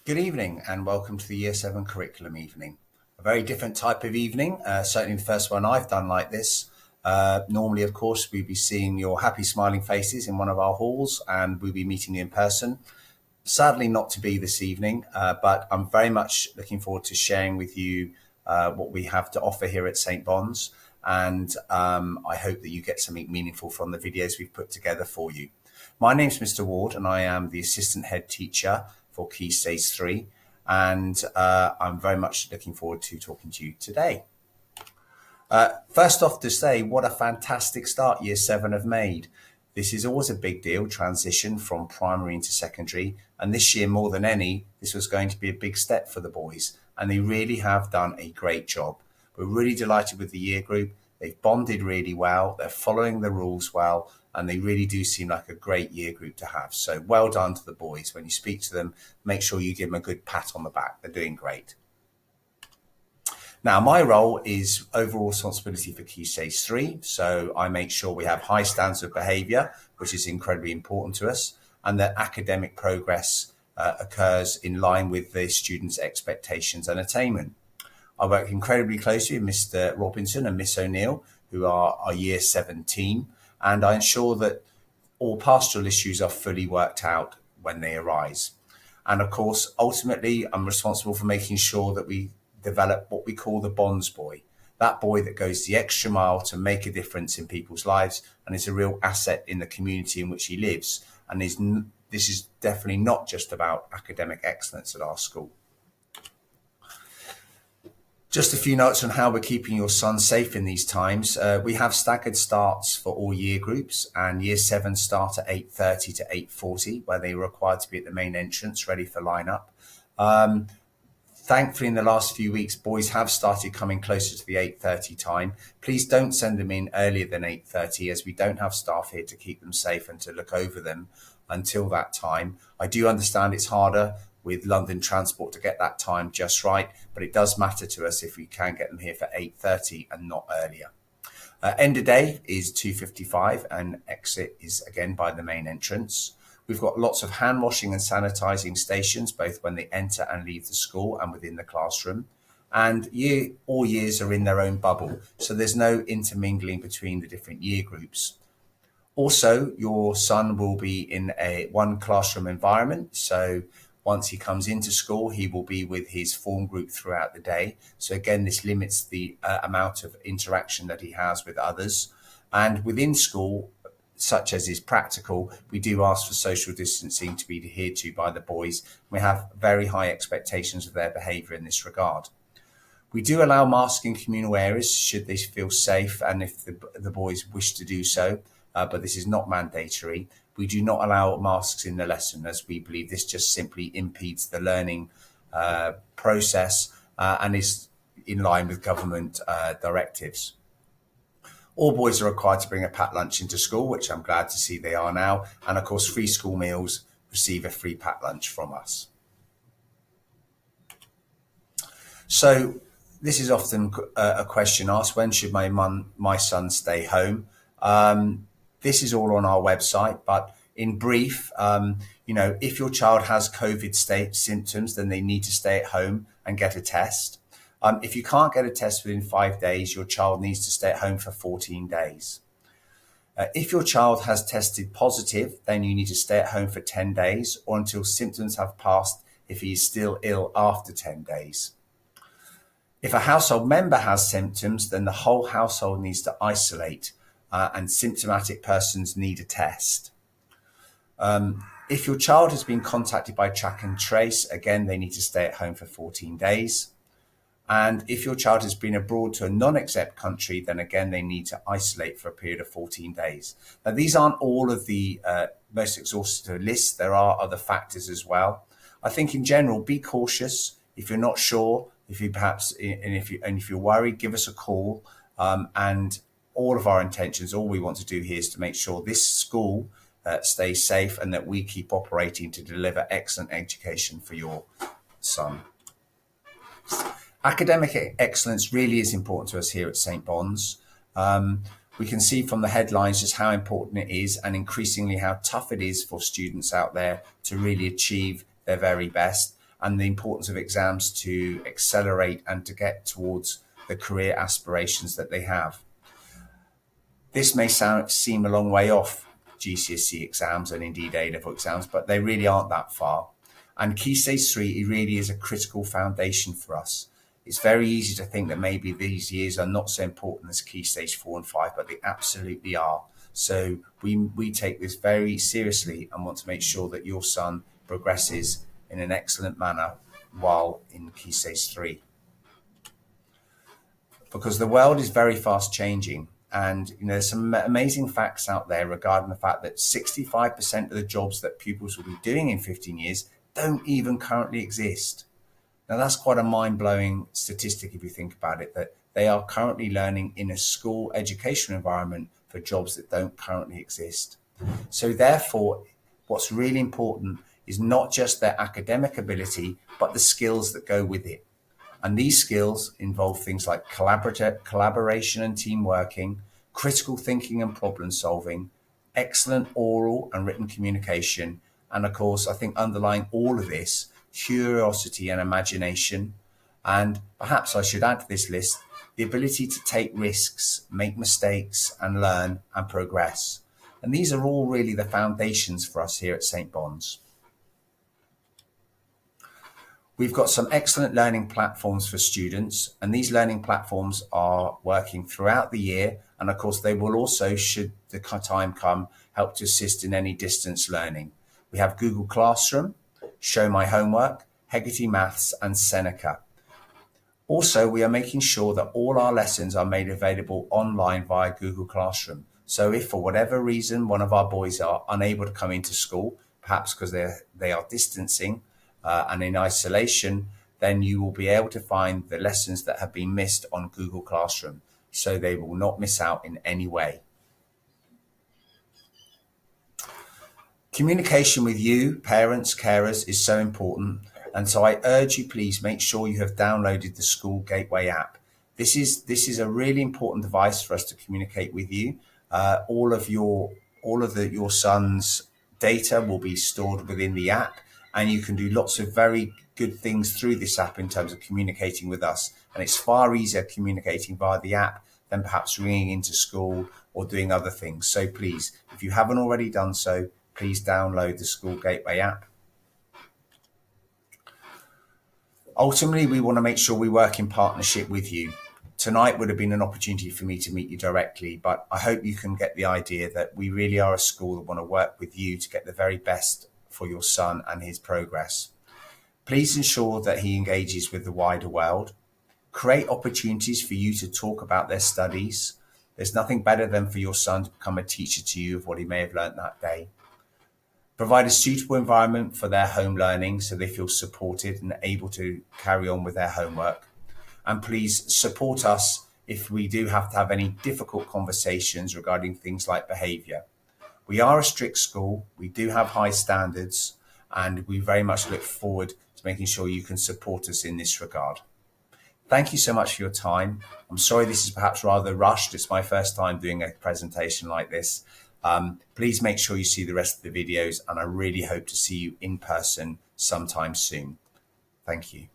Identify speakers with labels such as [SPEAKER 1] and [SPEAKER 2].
[SPEAKER 1] Good evening and welcome to the Year 7 curriculum evening. A very different type of evening, certainly the first one I've done like this. Normally, of course, we'd be seeing your happy smiling faces in one of our halls and we'd be meeting you in person. Sadly not to be this evening, but I'm very much looking forward to sharing with you what we have to offer here at St. Bond's, and I hope that you get something meaningful from the videos we've put together for you. My name's Mr. Ward and I am the Assistant Head Teacher for Key Stage 3, and I'm very much looking forward to talking to you today. First off to say, what a fantastic start Year 7 have made. This is always a big deal, transition from primary into secondary, and this year more than any, this was going to be a big step for the boys, and they really have done a great job. We're really delighted with the year group. They've bonded really well, they're following the rules well, and they really do seem like a great year group to have. So well done to the boys. When you speak to them, make sure you give them a good pat on the back. They're doing great. Now, my role is overall responsibility for Key Stage 3. So I make sure we have high standards of behaviour, which is incredibly important to us, and that academic progress occurs in line with the students' expectations and attainment. I work incredibly closely with Mr. Robinson and Miss O'Neill, who are our Year 7 team, and I ensure that all pastoral issues are fully worked out when they arise. And of course, ultimately, I'm responsible for making sure that we develop what we call the bonds boy, that boy that goes the extra mile to make a difference in people's lives and is a real asset in the community in which he lives. And this is definitely not just about academic excellence at our school. Just a few notes on how we're keeping your son safe in these times. We have staggered starts for all year groups, and Year 7 start at 8:30 to 8:40, where they were required to be at the main entrance ready for line-up. Thankfully, in the last few weeks, boys have started coming closer to the 8:30 time. Please don't send them in earlier than 8:30, as we don't have staff here to keep them safe and to look over them until that time. I do understand it's harder with London transport to get that time just right, but it does matter to us if we can get them here for 8:30 and not earlier. End of day is 2:55 and exit is again by the main entrance. We've got lots of hand washing and sanitizing stations, both when they enter and leave the school and within the classroom. And all years are in their own bubble, so there's no intermingling between the different year groups. Also, your son will be in one classroom environment, so once he comes into school, he will be with his form group throughout the day. So again, this limits the amount of interaction that he has with others. And within school, such as is practical, we do ask for social distancing to be adhered to by the boys. We have very high expectations of their behaviour in this regard. We do allow masking in communal areas should they feel safe and if the boys wish to do so, but this is not mandatory. We do not allow masks in the lesson, as we believe this just simply impedes the learning process and is in line with government directives. All boys are required to bring a packed lunch into school, which I'm glad to see they are now. And of course, free school meals receive a free packed lunch from us. So this is often a question asked: when should my son stay home? This is all on our website, but in brief, if your child has COVID symptoms, then they need to stay at home and get a test. If you can't get a test within 5 days, your child needs to stay at home for 14 days. If your child has tested positive, then you need to stay at home for 10 days or until symptoms have passed if he is still ill after 10 days. If a household member has symptoms, then the whole household needs to isolate and symptomatic persons need a test. If your child has been contacted by track and trace, again, they need to stay at home for 14 days. And if your child has been abroad to a non-exempt country, then again, they need to isolate for a period of 14 days. Now, these aren't all of the most exhaustive lists. There are other factors as well. I think in general, be cautious. If you're not sure, if you're worried, give us a call. And all of our intentions, all we want to do here is to make sure this school stays safe and that we keep operating to deliver excellent education for your son. Academic excellence really is important to us here at St. Bond's. We can see from the headlines just how important it is and increasingly how tough it is for students out there to really achieve their very best. and the importance of exams to accelerate and to get towards the career aspirations that they have. This may seem a long way off, GCSE exams and indeed A-level exams, but they really aren't that far. And Key Stage 3 really is a critical foundation for us. It's very easy to think that maybe these years are not so important as Key Stage 4 and 5, but they absolutely are. So we take this very seriously and want to make sure that your son progresses in an excellent manner while in Key Stage 3. Because the world is very fast changing. And there's some amazing facts out there regarding the fact that 65% of the jobs that pupils will be doing in 15 years don't even currently exist. Now, that's quite a mind-blowing statistic if you think about it, that they are currently learning in a school educational environment for jobs that don't currently exist. So therefore, what's really important is not just their academic ability, but the skills that go with it. And these skills involve things like collaboration and team working, critical thinking and problem solving, excellent oral and written communication, and of course, I think underlying all of this, curiosity and imagination. And perhaps I should add to this list, the ability to take risks, make mistakes and learn and progress. And these are all really the foundations for us here at St. Bond's. We've got some excellent learning platforms for students, and these learning platforms are working throughout the year. And of course, they will also, should the time come, help to assist in any distance learning. We have Google Classroom, Show My Homework, Heggerty Maths, and Seneca. Also, we are making sure that all our lessons are made available online via Google Classroom. So if for whatever reason one of our boys are unable to come into school, perhaps because they are distancing, and in isolation, then you will be able to find the lessons that have been missed on Google Classroom, so they will not miss out in any way. Communication with you, parents, carers, is so important, and so I urge you, please make sure you have downloaded the School Gateway app. This is a really important device for us to communicate with you. All of your son's data will be stored within the app, and you can do lots of very good things through this app in terms of communicating with us. And it's far easier communicating via the app than perhaps ringing into school or doing other things. So please, if you haven't already done so, please download the School Gateway app. Ultimately, we want to make sure we work in partnership with you. Tonight would have been an opportunity for me to meet you directly, but I hope you can get the idea that we really are a school that want to work with you to get the very best for your son and his progress. Please ensure that he engages with the wider world. Create opportunities for you to talk about their studies. There's nothing better than for your son to become a teacher to you of what he may have learned that day. Provide a suitable environment for their home learning so they feel supported and able to carry on with their homework. And please support us if we do have to have any difficult conversations regarding things like behaviour. We are a strict school, we do have high standards, and we very much look forward to making sure you can support us in this regard. Thank you so much for your time. I'm sorry this is perhaps rather rushed. It's my first time doing a presentation like this. Please make sure you see the rest of the videos, and I really hope to see you in person sometime soon. Thank you.